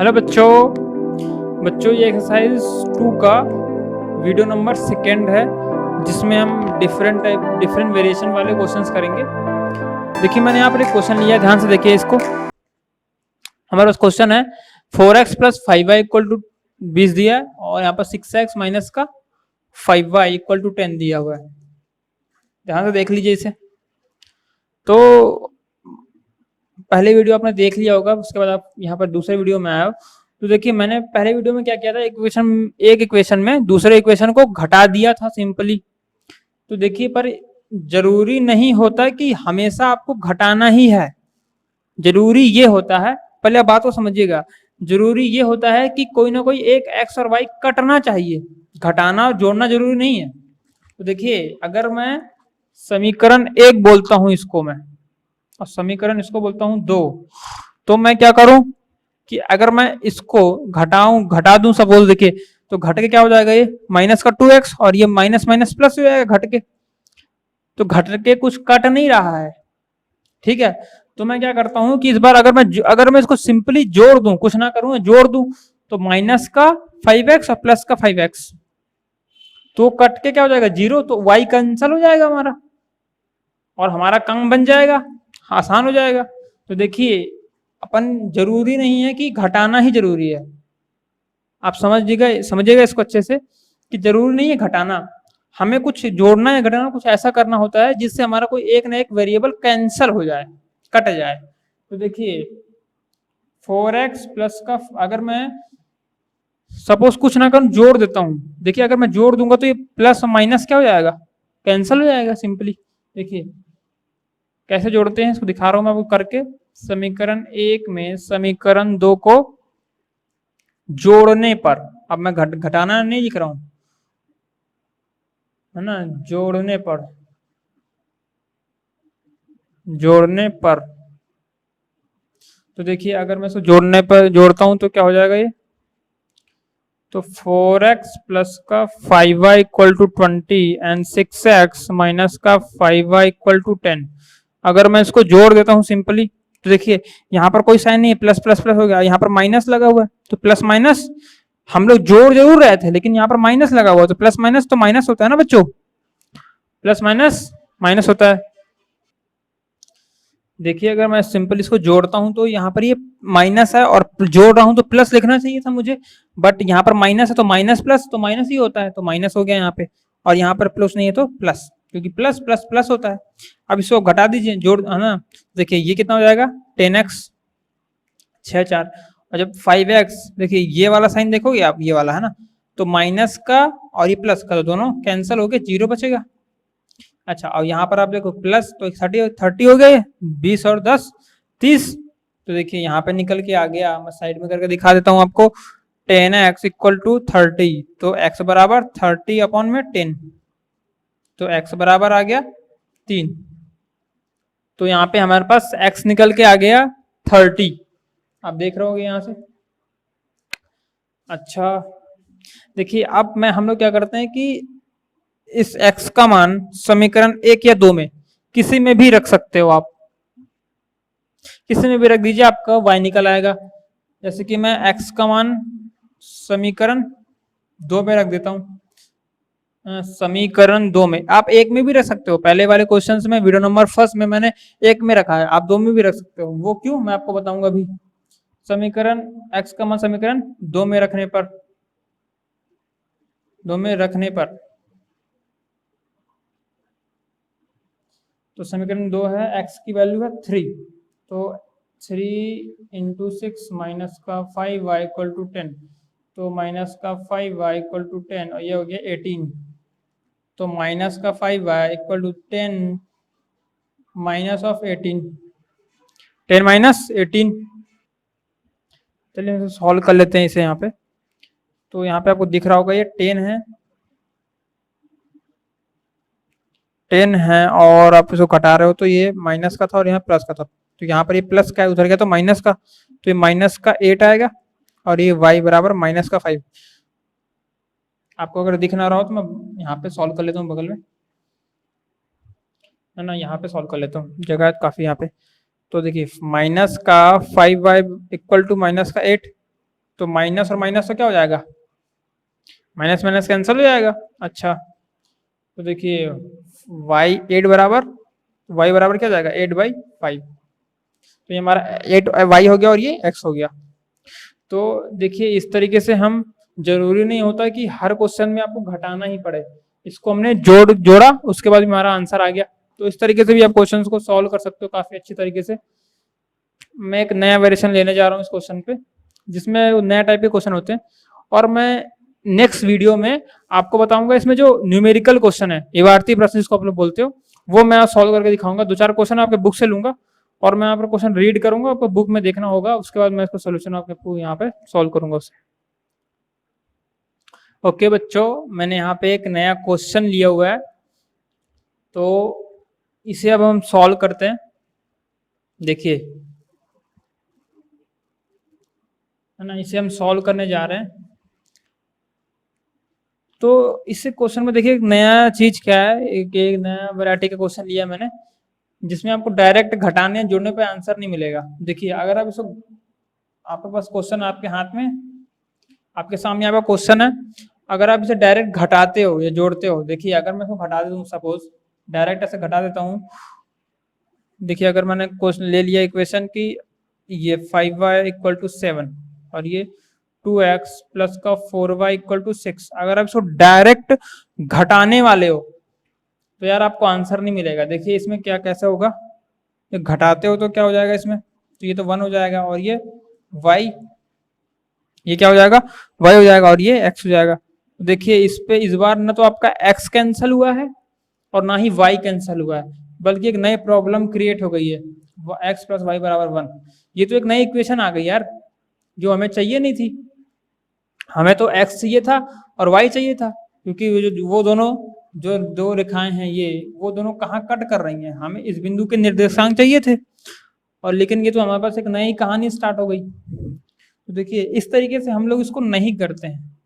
Hello बच्चों बच्चों ये एक्सरसाइज 2 का वीडियो नंबर 2 है, जिसमें हम डिफरेंट वेरिएशन वाले क्वेश्चंस करेंगे। देखिए मैंने यहाँ पर एक क्वेश्चन लिया है, ध्यान से देखिए इसको। हमारे पास क्वेश्चन है 4x + 5y = 20 दिया है और यहाँ पर 6x माइनस का 5y = 10 दिया हुआ है। ध्यान से देख लीजिए इसे। तो पहले वीडियो आपने देख लिया होगा, उसके बाद आप यहाँ पर दूसरे वीडियो में आए हो। तो देखिए मैंने पहले वीडियो में क्या किया था, एक इक्वेशन में दूसरे इक्वेशन को घटा दिया था सिंपली। तो देखिए पर जरूरी नहीं होता कि हमेशा आपको घटाना ही है। जरूरी ये होता है, पहले आप बात को समझिएगा, जरूरी ये होता है कि कोई ना कोई एक एक्स और वाई कटना चाहिए, घटाना और जोड़ना जरूरी नहीं है। तो देखिए अगर मैं समीकरण 1 बोलता हूं इसको मैं, और समीकरण इसको बोलता हूं 2, तो मैं क्या करूं कि अगर मैं इसको घटा दूं सपोज, देखिए तो घट के क्या हो जाएगा, ये माइनस का 2x और ये माइनस माइनस प्लस हो जाएगा घट के। तो घट के कुछ कट नहीं रहा है, ठीक है। तो मैं क्या करता हूं कि इस बार अगर मैं इसको सिंपली जोड़ दूं, कुछ ना करूं जोड़ दूं, तो माइनस का 5x और प्लस का 5x, तो कट के क्या हो जाएगा 0, तो y कैंसिल हो जाएगा हमारा और हमारा काम बन जाएगा, आसान हो जाएगा। तो देखिए अपन जरूरी नहीं है कि घटाना ही जरूरी है, आप समझिएगा इसको अच्छे से कि जरूरी नहीं है घटाना, हमें कुछ जोड़ना या घटाना कुछ ऐसा करना होता है जिससे हमारा कोई एक ना एक वेरिएबल कैंसिल हो जाए, कट जाए। तो देखिए 4x प्लस का, अगर मैं सपोज कुछ ना करूं जोड़ देता हूं, देखिए अगर मैं जोड़ दूंगा तो ये प्लस और माइनस क्या हो जाएगा, कैंसिल हो जाएगा सिंपली। देखिए कैसे जोड़ते हैं इसको दिखा रहा हूं मैं आपको करके। समीकरण 1 में समीकरण 2 को जोड़ने पर, अब मैं घटाना नहीं लिख रहा हूं, है ना, जोड़ने पर। तो देखिए अगर मैं इसको जोड़ने पर जोड़ता हूं तो क्या हो जाएगा ये, तो 4x प्लस का 5y = 20 एंड 6x माइनस का 5y = 10। अगर मैं इसको जोड़ देता हूं सिंपली, तो देखिए यहाँ पर कोई साइन नहीं है, प्लस प्लस प्लस हो गया, यहाँ पर माइनस लगा हुआ है, तो प्लस माइनस हम लोग जोड़ जरूर रहे थे लेकिन यहाँ पर माइनस लगा हुआ है, तो प्लस माइनस तो माइनस होता है ना बच्चों, प्लस माइनस माइनस होता है। देखिए अगर मैं सिंपल इसको जोड़ता हूं तो यहाँ पर ये माइनस है और जोड़ रहा हूं तो प्लस लिखना चाहिए था मुझे, बट यहाँ पर माइनस है तो माइनस प्लस तो माइनस ही होता है, तो माइनस हो गया यहाँ पे, और यहाँ पर प्लस नहीं है तो प्लस, क्योंकि प्लस प्लस प्लस होता है। अब इसको घटा दीजिए, जोड़, है ना। देखिए ये कितना हो जाएगा 10x 6 4, और जब 5x, देखिए ये वाला साइन देखोगे आप, ये वाला है ना, तो माइनस का और ये प्लस का तो दोनों कैंसिल हो गए, 0 बचेगा। अच्छा और यहाँ पर आप देखो प्लस, तो 30 हो गए, 20 और 10 30। तो देखिए यहाँ पे निकल के आ गया, मैं साइड में करके दिखा देता हूँ आपको, 10x = 30, तो x बराबर 30/10, तो x बराबर आ गया 3। तो यहाँ पे हमारे पास x निकल के आ गया 30, आप देख रहे होगे यहाँ से। अच्छा देखिए अब हम लोग क्या करते हैं कि इस x का मान समीकरण 1 या 2 में किसी में भी रख सकते हो आप, किसी में भी रख दीजिए, आपका y निकल आएगा। जैसे कि मैं x का मान समीकरण 2 में रख देता हूं, समीकरण 2 में, आप 1 में भी रख सकते हो, पहले वाले क्वेश्चंस में वीडियो नंबर 1 में मैंने 1 में रखा है, आप 2 में भी रख सकते हो, वो क्यों मैं आपको बताऊंगा अभी। समीकरण x का मान समीकरण 2 में रखने पर, 2 में रखने पर, तो समीकरण 2 है, x की वैल्यू है 3, तो 3 × 6 माइनस का 5y = 10, तो माइनस का 5y = 10 और ये हो गया 18, तो माइनस का 5y = 10 माइनस ऑफ 18, 10 माइनस 18। चलिए सॉल्व कर लेते हैं इसे यहाँ पे। तो यहाँ पे आपको दिख रहा होगा ये 10 है और आप इसको घटा रहे हो तो ये माइनस का था और यहाँ प्लस का था, तो यहाँ पर ये प्लस का उधर गया तो माइनस का, तो ये माइनस का 8 आएगा और ये y बराबर माइनस का 5। आपको अगर दिख ना रहा हो तो मैं यहाँ पे सॉल्व कर लेता हूँ बगल में, है ना, यहाँ पे सॉल्व कर लेता हूँ, जगह है काफी यहाँ पे। तो देखिए माइनस का 5y = माइनस का 8, तो माइनस और माइनस तो क्या हो जाएगा, माइनस माइनस कैंसिल हो जाएगा। अच्छा तो देखिए वाई 8 बराबर, वाई बराबर क्या हो जाएगा 8/5, तो ये हमारा 8 वाई हो गया और ये एक्स हो गया। तो देखिए इस तरीके से हम, जरूरी नहीं होता कि हर क्वेश्चन में आपको घटाना ही पड़े, इसको हमने जोड़ा उसके बाद हमारा आंसर आ गया। तो इस तरीके से भी आप क्वेश्चंस को सॉल्व कर सकते हो काफी अच्छी तरीके से। मैं एक नया वेरिएशन लेने जा रहा हूँ इस क्वेश्चन पे, जिसमें नया टाइप के क्वेश्चन होते हैं, और मैं नेक्स्ट वीडियो में आपको बताऊंगा इसमें जो न्यूमेरिकल क्वेश्चन है, इबारती प्रश्न जिसको आप लोग बोलते हो, वो मैं सॉल्व करके दिखाऊंगा। 2-4 क्वेश्चन आपके बुक से लूंगा और मैं आपको क्वेश्चन रीड करूंगा, आपको बुक में देखना होगा, उसके बाद मैं इसको सोल्यूशन आपके यहाँ पे सॉल्व करूंगा उसे। ओके बच्चों, मैंने यहाँ पे एक नया क्वेश्चन लिया हुआ है, तो इसे अब हम सॉल्व करते हैं। देखिए है ना, इसे हम सॉल्व करने जा रहे हैं। तो इस क्वेश्चन में देखिए एक नया चीज क्या है, एक नया वैरायटी का क्वेश्चन लिया मैंने, जिसमें आपको डायरेक्ट घटाने जोड़ने पे आंसर नहीं मिलेगा। देखिए अगर आप इसको, आपके पास क्वेश्चन आपके हाथ में, आपके सामने आपका क्वेश्चन है, अगर आप इसे डायरेक्ट घटाते हो या जोड़ते हो, देखिए अगर मैं इसको घटा दूं, सपोज डायरेक्ट ऐसे घटा देता हूँ। देखिए अगर मैंने क्वेश्चन ले लिया इक्वेशन की, ये 5y = 7 और ये 2x प्लस का 4y = 6, अगर आप इसको डायरेक्ट घटाने वाले हो तो यार आपको आंसर नहीं मिलेगा। देखिए इसमें क्या कैसे होगा, ये घटाते हो तो क्या हो जाएगा इसमें, तो ये तो 1 हो जाएगा, और ये y, ये क्या हो जाएगा y हो जाएगा, और ये x हो जाएगा। देखिए इस पे इस बार ना तो आपका x कैंसिल हुआ है और ना ही y कैंसिल हुआ है, बल्कि एक नई प्रॉब्लम क्रिएट हो गई है, x + y = 1। ये तो एक नई इक्वेशन आ गई यार, जो हमें चाहिए नहीं थी। हमें तो x चाहिए था और y चाहिए था, क्योंकि वो दोनों जो दो रेखाएं हैं ये, वो दोनों कहाँ कट कर रही हैं, हमें इस बिंदु के निर्देशांक चाहिए थे, और लेकिन ये तो हमारे पास एक नई कहानी स्टार्ट हो गई। तो देखिए इस तरीके से हम लोग इसको नहीं करते हैं,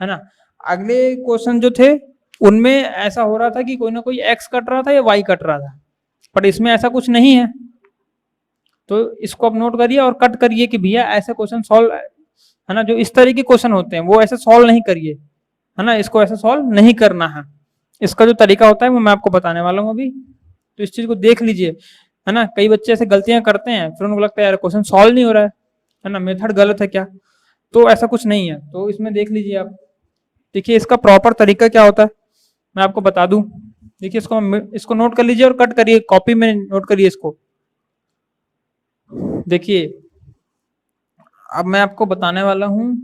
है ना। अगले क्वेश्चन जो थे उनमें ऐसा हो रहा था कि कोई ना कोई x कट रहा था या y कट रहा था, पर इसमें ऐसा कुछ नहीं है। तो इसको आप नोट करिए और कट करिए कि भैया ऐसे क्वेश्चन सॉल्व, है ना, जो इस तरह के क्वेश्चन होते हैं वो ऐसे सॉल्व नहीं करिए, है ना, इसको ऐसे सॉल्व नहीं करना है। इसका जो तरीका होता है वो मैं आपको बताने वाला हूँ अभी, तो इस चीज को देख लीजिए, है ना। कई बच्चे ऐसे गलतियां करते हैं, फिर उनको लगता है यार क्वेश्चन सॉल्व नहीं हो रहा है ना, मेथड गलत है क्या, तो ऐसा कुछ नहीं है। तो इसमें देख लीजिए आप, देखिए इसका प्रॉपर तरीका क्या होता है मैं आपको बता दूं। देखिए इसको नोट कर लीजिए और कट करिए, कॉपी में नोट करिए इसको। देखिए अब मैं आपको बताने वाला हूं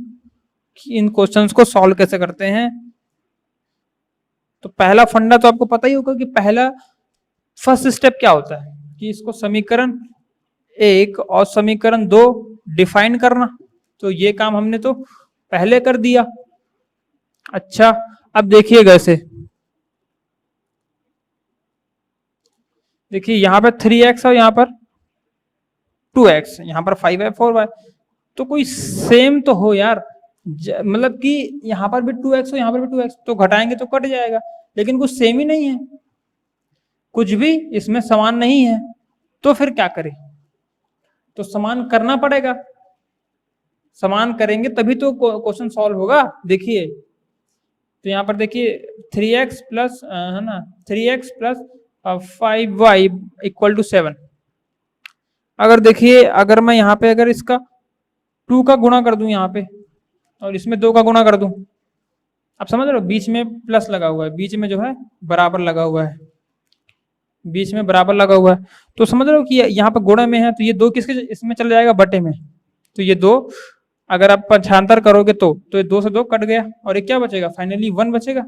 कि इन क्वेश्चंस को सॉल्व कैसे करते हैं। तो पहला फंडा तो आपको पता ही होगा कि पहला फर्स्ट स्टेप क्या होता है, कि इसको समीकरण 1 और समीकरण 2 डिफाइन करना। तो ये काम हमने तो पहले कर दिया। अच्छा अब देखिएगा इसे, देखिए यहाँ पर 3x और यहाँ पर 2x, यहाँ पर 5y 4y, तो कोई सेम तो हो यार, मतलब कि यहाँ पर भी 2x हो यहाँ पर भी 2x, तो घटाएंगे तो कट जाएगा, लेकिन कुछ सेम ही नहीं है, कुछ भी इसमें समान नहीं है, तो फिर क्या करें, तो समान करना पड़ेगा। समान करेंगे तभी तो क्वेश्चन सॉल्व होगा। देखिए तो यहाँ पर देखिए 3x प्लस, है ना, 3x प्लस 5y = 7। अगर देखिए अगर मैं यहाँ पे अगर इसका 2 का गुणा कर दूं यहाँ पे और इसमें 2 का गुणा कर दूं, आप समझ रहे हो, बीच में प्लस लगा हुआ है, बीच में जो है बराबर लगा हुआ है, बीच में बराबर लगा हुआ है, तो समझ रहे हो कि यहाँ पे गुणा में है, तो ये 2 किसके इसमें चला जाएगा, बटे में। तो ये 2 अगर आप पक्षांतर करोगे तो ये 2 से 2 कट गया, और ये क्या बचेगा, फाइनली 1 बचेगा।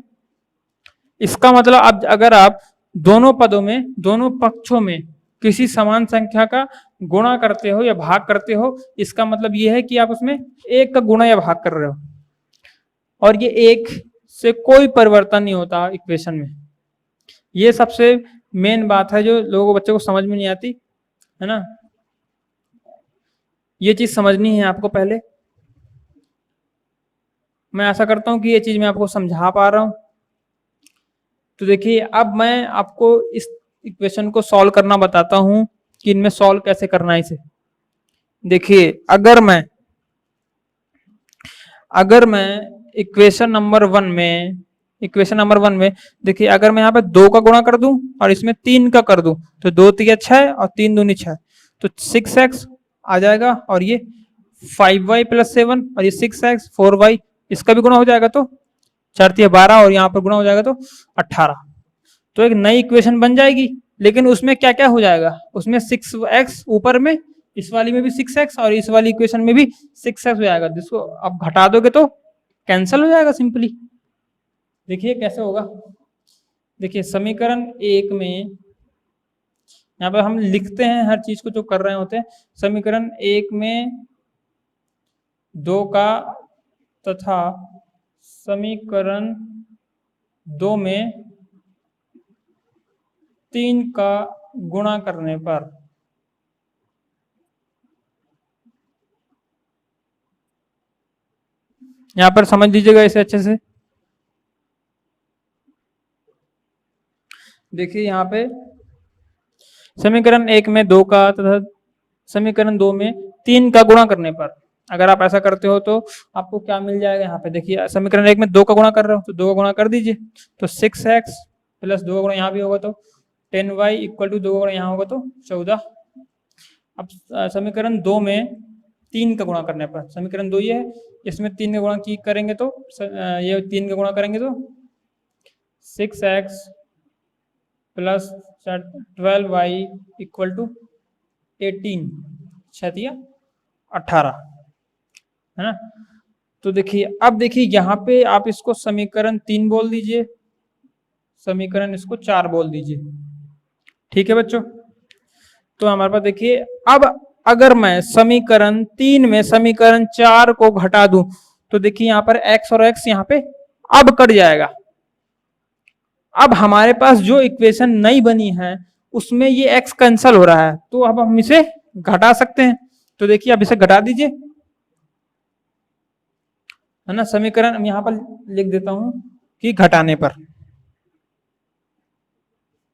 इसका मतलब अब अगर आप दोनों पदों में, दोनों पक्षों में किसी समान संख्या का गुणा करते हो या भाग करते हो, इसका मतलब ये है कि आप उसमें 1 का गुणा या भाग कर रहे हो, और ये 1 से कोई परिवर्तन नहीं होता इक्वेशन में। ये सबसे मेन बात है जो लोगों को, बच्चों को समझ में नहीं आती, है ना। ये चीज समझनी है आपको पहले। मैं आशा करता हूं कि ये चीज मैं आपको समझा पा रहा हूं। तो देखिए अब मैं आपको इस इक्वेशन को सॉल्व करना बताता हूं कि इनमें सॉल्व कैसे करना है इसे। देखिए अगर मैं अगर मैं इक्वेशन नंबर वन में देखिए, अगर मैं यहाँ पे 2 का गुणा कर दूं और इसमें 3 का कर दूं तो 2 3 6 और 3 दूनी 6, तो 6x आ जाएगा और ये 5y + 7 और ये 6x 4y, इसका भी गुणा हो जाएगा तो 4 3 12 और यहाँ पर गुणा हो जाएगा तो 18। तो एक नई इक्वेशन बन जाएगी, लेकिन उसमें क्या क्या हो जाएगा, उसमें 6x ऊपर में, इस वाली में भी 6x और इस वाली इक्वेशन में भी 6x हो जाएगा, जिसको आप घटा दोगे तो कैंसिल हो जाएगा सिंपली। देखिए कैसे होगा। देखिए समीकरण 1 में यहाँ पर हम लिखते हैं हर चीज को जो कर रहे होते हैं। समीकरण 1 में 2 का तथा समीकरण 2 में 3 का गुणा करने पर यहां पर समझ लीजिएगा इसे अच्छे से। देखिए यहाँ पे समीकरण 1 में 2 का तथा समीकरण 2 में 3 का गुणा करने पर, अगर आप ऐसा करते हो तो आपको क्या मिल जाएगा। यहाँ पे देखिए समीकरण 1 में 2 का गुणा कर रहे हो तो 2 का गुणा कर दीजिए, तो 6x + 2 का गुणा यहाँ भी होगा तो 10y = 2 का गुणा यहाँ होगा तो 14। अब समीकरण 2 में 3 का गुणा करने पर, समीकरण 2 ये है, इसमें 3 का गुणा करेंगे तो ये 3 का गुणा करेंगे तो 6x + 12y = 18, 6 18 है ना। तो देखिए अब देखिए यहाँ पे आप इसको समीकरण 3 बोल दीजिए, समीकरण इसको 4 बोल दीजिए, ठीक है बच्चों। तो हमारे पास देखिए अब अगर मैं समीकरण 3 में समीकरण 4 को घटा दूं तो देखिए यहाँ पर x और x यहाँ पे अब कट जाएगा। अब हमारे पास जो इक्वेशन नई बनी है उसमें ये x कैंसल हो रहा है, तो अब हम इसे घटा सकते हैं। तो देखिए अब इसे घटा दीजिए, है ना। समीकरण यहां पर लिख देता हूं कि घटाने पर,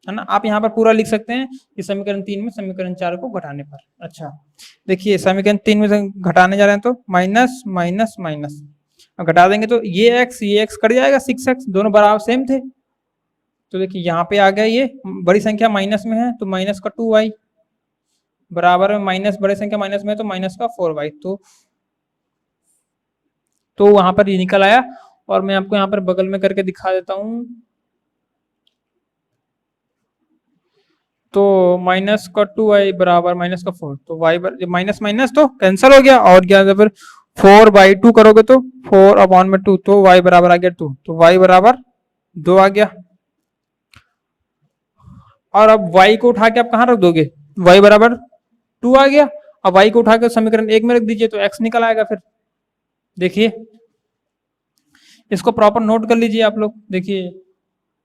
है ना। आप यहाँ पर पूरा लिख सकते हैं कि समीकरण 3 में समीकरण 4 को घटाने पर। अच्छा देखिए समीकरण 3 में घटाने जा रहे हैं तो माइनस माइनस माइनस, अब घटा देंगे तो ये x कट जाएगा, 6x दोनों बराबर सेम थे। तो देखिए यहाँ पे आ गया, ये बड़ी संख्या माइनस में है तो माइनस का 2y बराबर में माइनस, बड़ी संख्या माइनस में है तो माइनस का 4y, तो वहां पर ये निकल आया। और मैं आपको यहाँ पर बगल में करके दिखा देता हूं, तो माइनस का 2y बराबर माइनस का 4, तो y माइनस माइनस तो कैंसिल हो गया, और क्या फिर 4/2 करोगे तो 4/2, तो y बराबर आ गया 2, तो y बराबर 2 आ गया। और अब y को उठा के आप कहाँ रख दोगे, y बराबर 2 आ गया। अब y को उठा के समीकरण 1 में रख दीजिए तो x निकल आएगा। फिर देखिए इसको प्रॉपर नोट कर लीजिए आप लोग। देखिए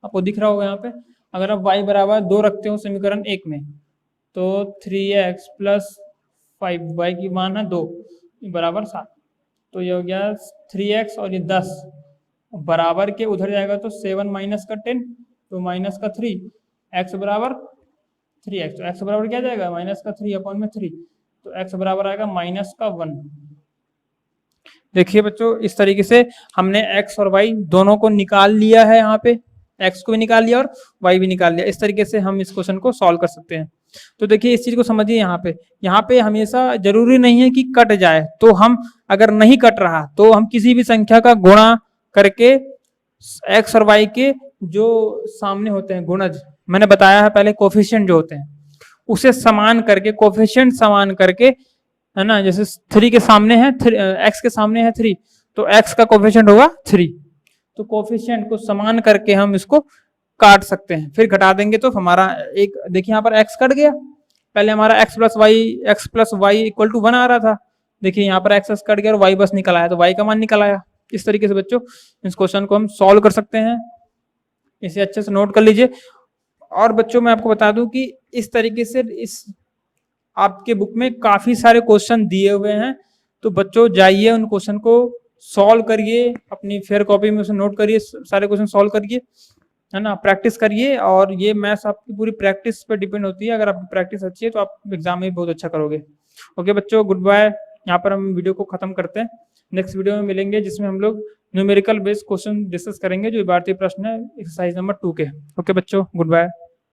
आपको दिख रहा होगा यहाँ पे, अगर आप y बराबर 2 रखते हो समीकरण 1 में तो 3x + 5y की मान है 2 बराबर 7, तो ये हो गया 3x और ये 10 बराबर के उधर जाएगा तो 7 माइनस का 10 तो माइनस का 3, x बराबर 3x, तो x बराबर क्या जाएगा माइनस का 3/3, तो x बराबर आएगा माइनस का 1। देखिए बच्चों इस तरीके से हमने x और y दोनों को निकाल लिया है, यहाँ पे x को भी निकाल लिया और y भी निकाल लिया। इस तरीके से हम इस क्वेश्चन को सॉल्व कर सकते हैं। तो देखिए इस चीज को समझिए, यहाँ पे हमेशा जरूरी नहीं है कि कट जाए, तो हम अगर नहीं कट रहा तो हम किसी भी संख्या का गुणा करके x और y के जो सामने होते हैं गुणज, मैंने बताया है पहले कोफिशिएंट जो होते हैं उसे समान करके, कोफिशिएंट समान करके, है ना। जैसे 3 के सामने है x के सामने है 3 तो x का कोफिशिएंट होगा 3, तो कोफिशिएंट को समान करके हम इसको काट सकते हैं, फिर घटा देंगे तो हमारा एक, देखिए यहाँ पर x कट गया, पहले हमारा x + y = 1 आ रहा था, देखिए यहाँ पर x कट गया और y बस निकल आया, तो y का मान निकल आया। इस तरीके से बच्चों इस क्वेश्चन को हम सॉल्व कर सकते हैं, इसे अच्छे से नोट कर लीजिए। और बच्चों मैं आपको बता दूं कि इस तरीके से इस आपके बुक में काफी सारे क्वेश्चन दिए हुए हैं, तो बच्चों जाइए उन क्वेश्चन को सॉल्व करिए, अपनी फेयर कॉपी में उसे नोट करिए, सारे क्वेश्चन सॉल्व करिए, है ना, प्रैक्टिस करिए। और ये मैथ्स आपकी पूरी प्रैक्टिस पे डिपेंड होती है, अगर आपकी प्रैक्टिस अच्छी है तो आप एग्जाम में भी बहुत अच्छा करोगे। ओके बच्चों, गुड बाय। यहाँ पर हम वीडियो को खत्म करते हैं। नेक्स्ट वीडियो में मिलेंगे जिसमें हम लोग न्यूमेरिकल बेस्ड क्वेश्चन डिस्कस करेंगे जो भारतीय प्रश्न है एक्सरसाइज नंबर 2 के। ओके बच्चों, गुड बाय।